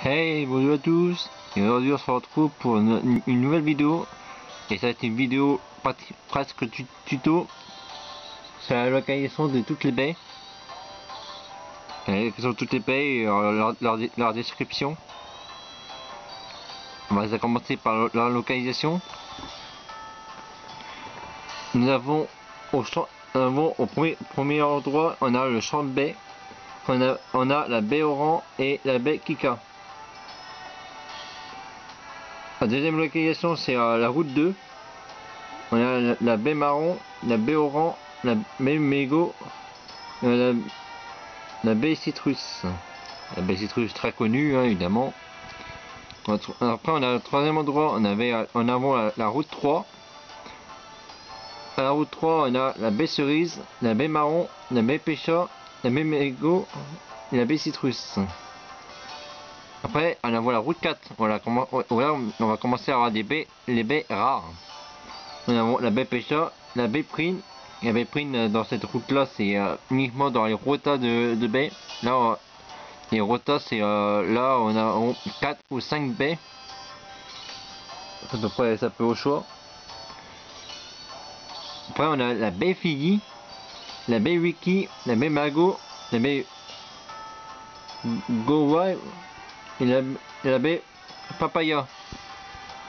Hey, bonjour à tous, et aujourd'hui on se retrouve pour une nouvelle vidéo, et ça va être une vidéo presque tuto sur la localisation de toutes les baies, et sur toutes les baies et leur description. On va commencer par leur localisation. Nous avons au premier endroit, on a le champ de baie, on a la baie Oran et la baie Kika. La deuxième localisation, c'est la route 2. On a la baie Marron, la baie Oran, la baie Mégo, la baie Citrus. La baie Citrus très connue, hein, évidemment. Après, on a le troisième endroit, on a la route 3. À la route 3, on a la baie Cerise, la baie Marron, la baie Pêcha, la baie Mégo et la baie Citrus. Après, on a la route 4. Voilà, on va commencer à avoir les baies rares. On a la baie Pêcha, la baie Prine. La baie Prine dans cette route là, c'est uniquement dans les rotas de baies. Là, les rotas, c'est là on a 4 ou 5 baies. À peu près, ça peut au choix. Après, on a la baie Figgy, la baie Wiki, la baie Mago, la baie Gowai et la baie Papaya.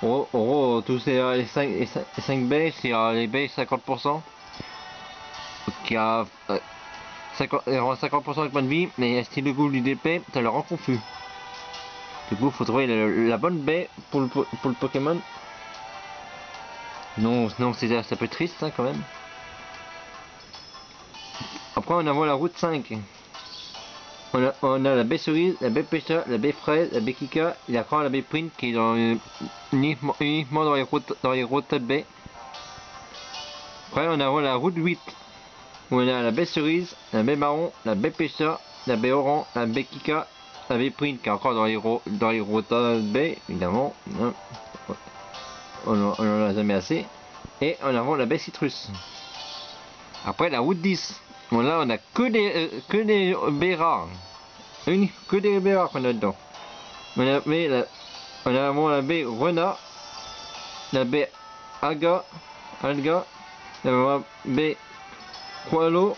En gros, tous les 5 baies, c'est les baies 50%. Qui a 50% de points de vie, mais si le goût du DP, ça le rend confus. Du coup, il faut trouver la bonne baie pour le Pokémon. Non, c'est un peu triste, hein, quand même. Après, on a la route 5. On a la baie Cerise, la baie Pêcha, la baie Fraise, la baie Kika, et après la baie Print qui est uniquement dans les routes de baie. Après, on a la route 8. Où on a la baie Cerise, la baie Marron, la baie Pêcha, la baie Oran, la baie Kika, la baie Print qui est encore dans les rotas de baie, évidemment. On en a jamais assez. Et on a la baie Citrus. Après la route 10. Bon, là on a que des baies rares. Que des baies rares qu'on a dedans. On a la baie Renat, la baie Alga, la baie Koalo,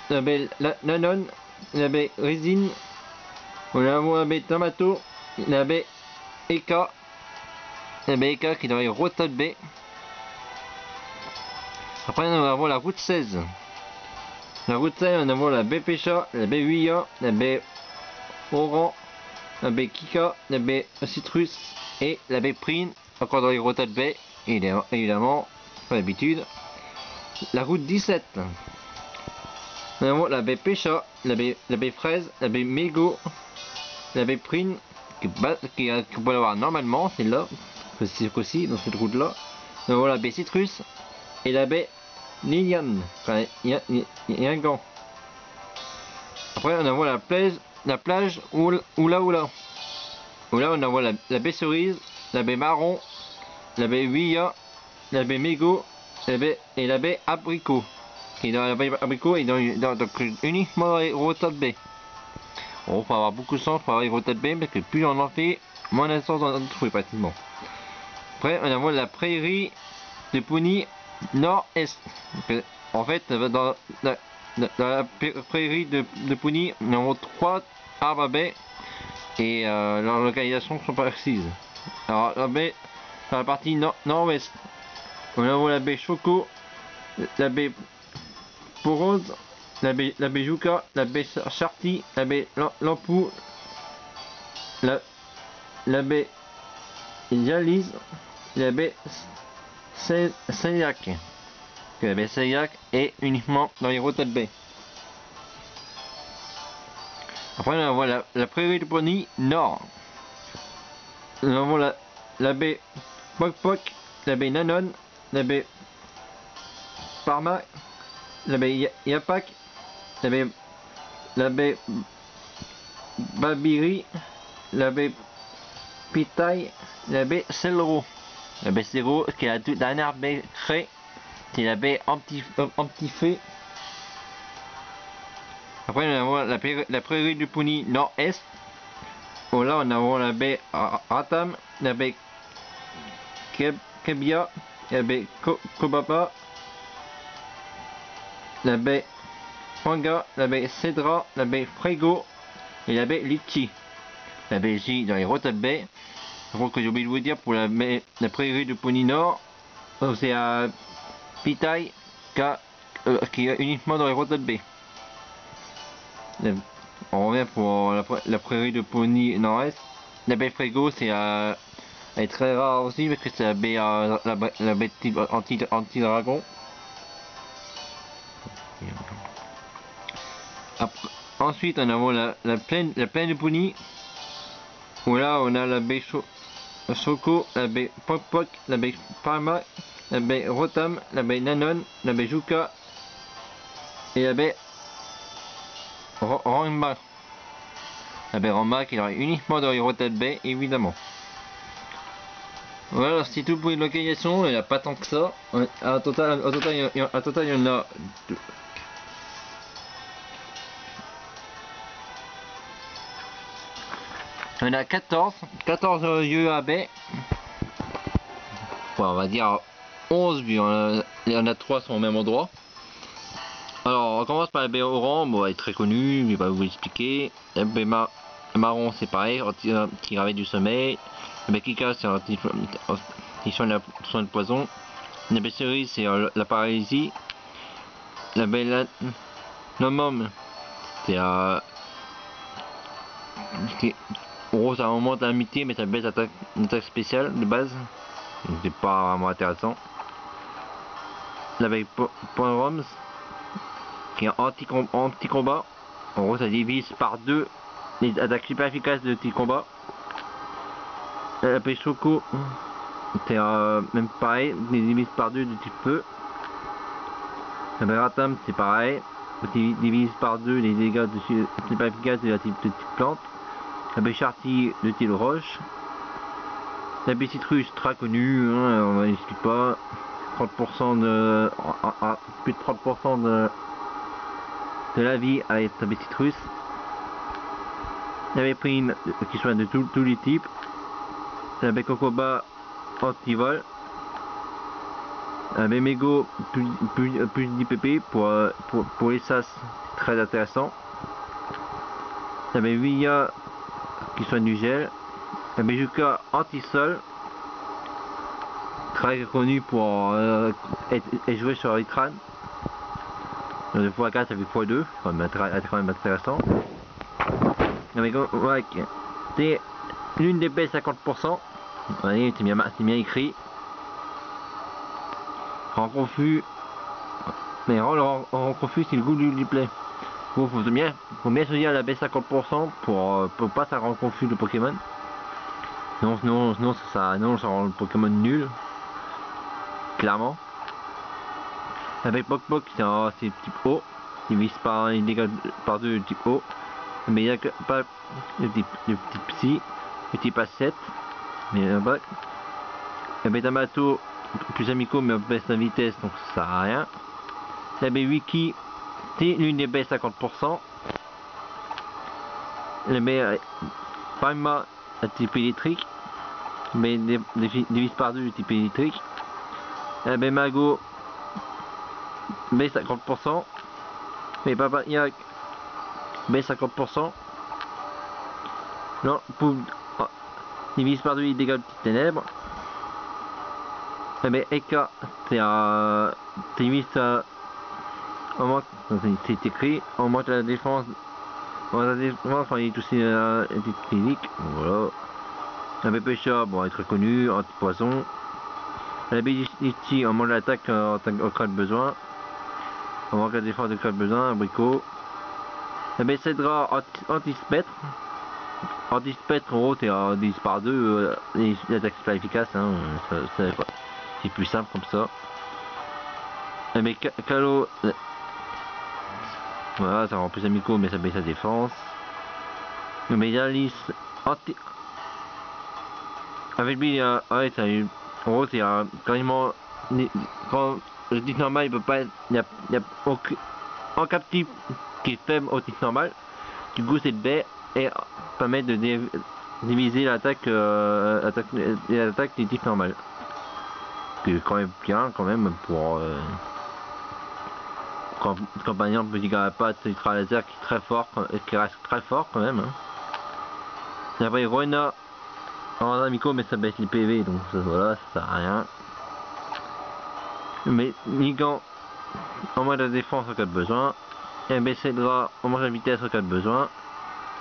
la baie Nanon, la baie Résine, on a la baie Tamato, la baie Eka, qui est dans les rotas de baie. Après on va voir la route 16. La route 16, on a la baie Pêcha, la baie Huilla, la baie Oran, la baie Kika, la baie Citrus et la baie Prine, encore dans les rotas de baie, évidemment, pas d'habitude. La route 17. On a la baie Pêcha, la baie Fraise, la baie Mégo, la baie Prine, qui peut l'avoir normalement, c'est là, aussi dans cette route là. On a la baie Citrus et la baie Liliane, enfin Yangan. Après on a la plage Oula. Où là on a la baie Cerise, la baie Marron, la baie Huilla, la baie Mégo et la baie Abricot. Et dans la baie Abricot et donc uniquement dans les rotas de baie. Bon, faut avoir beaucoup de chance pour avoir les rotas de baie parce que plus on en fait, moins on a de chance d'en trouver pratiquement. Après on a la prairie de Pouni nord-est. En fait, dans la prairie de Pouni, on a 3 arbres à baies et leurs localisations sont précises. Alors, la baie, dans la partie nord-ouest, on a la baie Choco, la baie Porose, la baie Juka, la baie Charty, la baie Lampou, la baie Yalise, la baie Seillac. La baie Seillac est uniquement dans les rotas de baie. Après on voit la prairie de Pony nord. On voit la baie Pok, la baie Nanon, la baie Parma, la baie Yapak, la baie Babiri, la baie Pitaille, la baie Selro. La baie Selro qui est la dernière baie créée. C'est la baie Antifé. Après, on a la prairie du Pouni nord-est. Oh là, on a la baie Ratam, la baie Kebia, la baie Kobaba, la baie Manga, la baie Cedra, la baie Frego et la baie Litchi. La baie J dans les Rotab Bay. Par contre, que j'ai oublié de vous dire, pour la prairie de Pony Nord, c'est à Pitaille qui est uniquement dans les Rotab Bay. On revient pour la prairie de Pony Nord-Est. La baie Frego, elle est très rare aussi parce que c'est la baie, la baie anti-dragon. Ensuite, on a la plaine de Pony, où là on a la baie Choco, la baie Pok, la baie Parma, la baie Rotam, la baie Nanon, la baie Juka et la baie Rangma. La baie Rangma qui est uniquement dans les Rotab Bay, évidemment. Voilà, c'est tout pour les localisations, il n'y a pas tant que ça. En total, il y en a deux. Il y en a 14 lieux à baie. Enfin, on va dire 11 vu il y en a 3 sont au même endroit. Alors on commence par la baie Oran, bon, elle est très connue, je vais pas vous l'expliquer. La baie Marron c'est pareil, qui réveille du sommeil. La baie Kika c'est qui soigne de poison. La baie Cerise c'est la paralysie. La baie Nomom c'est en gros ça augmente l'amitié mais ça baisse une attaque spéciale de base. Donc c'est pas vraiment intéressant. La baie Point Roms qui est anti-combat. En gros ça divise par 2 les attaques super efficaces de petit combat. La baie Choco c'est même pareil, les divise par 2 de type feu. La baie Ratam c'est pareil, divise par 2 les dégâts de super efficaces de type plante. La baie Charty de type roche. La baie Citrus très connue, hein, on n'explique pas. 30% plus de 30% de la vie avec la baie Citrus. La baie Prime qui soigne de tous les types. La baie Kokoba anti-vol. La baie Mego plus d'IPP pour les sas, c'est très intéressant. La baie Villa qui soigne du gel. La baie Juka anti-sol, très connu pour être joué sur Itran. 2x4 ça fait x2, c'est quand même intéressant. La baie Wack, c'est l'une des baies 50%. Allez, c'est bien écrit. En confus, mais en confus c'est le goût du play. Faut bien choisir la baie 50% pour pas ça rend confus le Pokémon. Non, ça rend le Pokémon nul. Clairement. La baie Pok c'est type O. Il vise par les dégâts par 2 de type O. Mais il n'y a que pas le type Psy, le type A7. Mais là-bas. La baie Tamato plus amicaux mais baisse la vitesse donc ça sert à rien. La baie Wiki c'est l'une des baies 50%. La baie Parma à type électrique. Mais divise par 2 type électrique. La baie Mago baie 50%. Mais Papagnac baie 50%. Non, pour divise par 2 les dégâts de petites ténèbres. La baie Eka c'est divise c'est écrit, on augmente la défense quand il est touché physique. Voilà. La baie Pêcha, bon, elle est très connue, anti-poison. La baie Litchi, on augmente l'attaque en cas de besoin. On augmente la défense en cas de besoin, abricot. La baie Cedra, anti-spectre. Anti-spectre, en gros, c'est divise par 2 les attaques pas efficaces, hein, c'est plus simple comme ça. La baie Calo, voilà, ça rend plus amicaux mais ça baisse sa défense. Le Médalis anti. Avec lui, ouais, ça a eu. En gros, c'est carrément. Quand le type normal, il peut pas être. Il y a aucun. En captif qui est faible au type normal, du coup, cette baie et permet de diviser l'attaque des types normales. Ce qui est quand même bien quand même pour quand par exemple petit carapace ultra laser qui est très fort, qui reste très fort quand même. Hein. Et après Rona en amico mais ça baisse les PV donc ça, voilà, ça sert à rien. Mais Nigan en moins de défense en cas de besoin. Et Cédra en moins de vitesse en cas de besoin.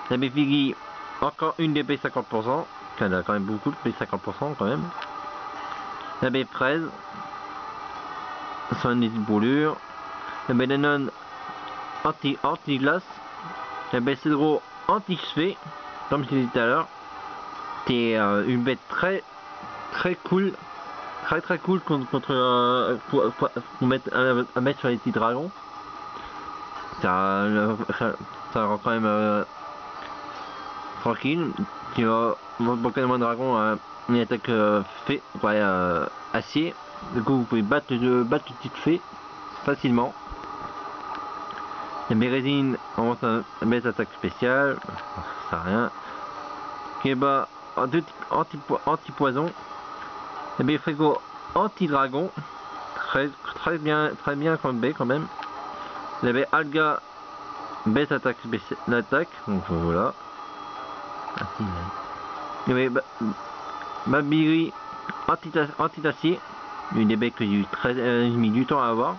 La Figgy encore une DP 50%, qui en a quand même beaucoup de DP 50% quand même. La fraise, son brûlure. La Danon anti-glace. La Cédro anti-cheveux, comme je l'ai dit tout à l'heure. C'est une bête très cool. Très cool contre pour mettre à mettre sur les petits dragons. Ça rend quand même tranquille. Tu vas Pokémon Dragon une attaque acier. Du coup vous pouvez battre le petite fée facilement. La Bérésine on va mettre attaque spéciale, ça sert à rien. Keba anti-poison. La Béfrigo anti-dragon. Très bien comme B quand même. La B Alga baisse attaque spéciale l'attaque. Donc voilà. Il y avait Babiri anti-tacier, une des bêtes que j'ai mis du temps à avoir.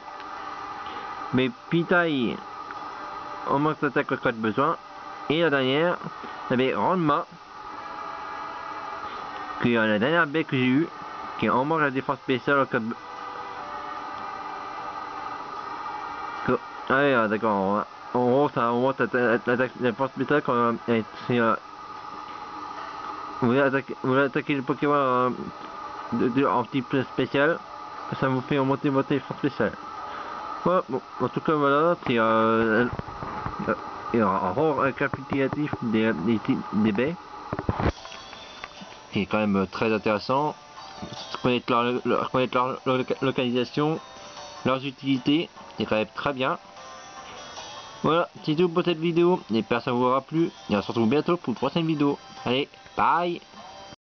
Mais Pitaï en manque d'attaque au cas de besoin. Et la dernière, il y avait Ranma, qui est la dernière bête que j'ai eue, qui est en manque de la défense spéciale au cas de besoin. Ah ouais, d'accord. En gros, ça augmente la défense spéciale quand c'est vous attaquez le Pokémon en type spécial, ça vous fait augmenter votre défense spéciale. Voilà, bon, en tout cas voilà, c'est un récapitulatif des baies. C'est quand même très intéressant. Connaître leur localisation, leurs utilités, c'est quand même très bien. Voilà, c'est tout pour cette vidéo. J'espère que ça vous aura plu. Et on se retrouve bientôt pour une prochaine vidéo. Allez, bye!